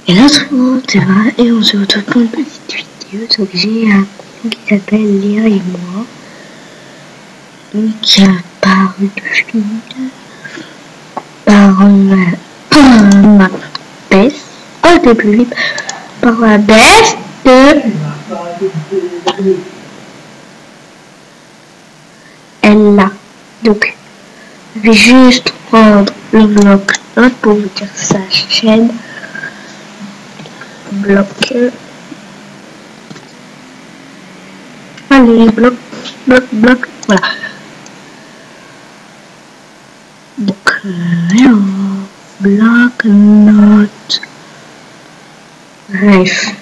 Et là, tout le monde, ça va, et on se retrouve pour une petite vidéo. Donc, j'ai un film qui s'appelle Léa et moi, donc qui a paru par ma baisse. Oh, t'es plus vite. Par la baisse de Ella. Donc, je vais juste prendre le bloc-notes pour vous dire sa chaîne. Bloc. Allez, bloc, voilà. Donc, bloc-notes. Bref.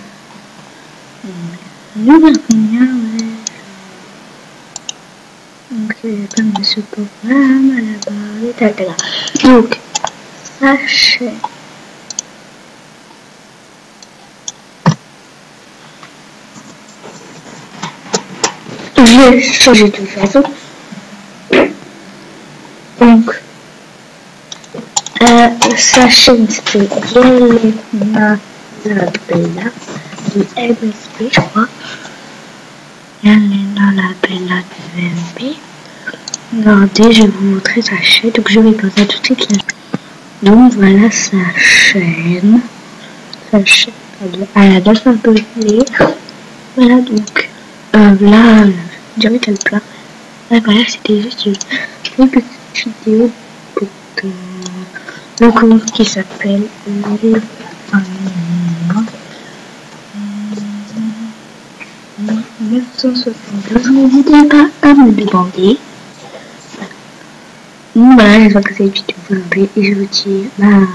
Donc, comme ce programme à la barre, donc, sa chaîne. Je vais changer de toute façon. Donc, sa chaîne c'est Yelena la Bella du MSP, je crois. Yelena la Bella du MSP. Regardez, je vais vous montrer sa chaîne. Donc, je vais passer à tout de suite. Donc, voilà sa chaîne. Elle a 9 abonnés. Voilà, donc, là, je dirais qu'elle pleure. Voilà, c'était juste une petite vidéo pour le compte qui s'appelle Les Animaux 972. N'hésitez pas à me demander. Voilà, j'espère que cette vidéo vous a plu et je vous dis bye.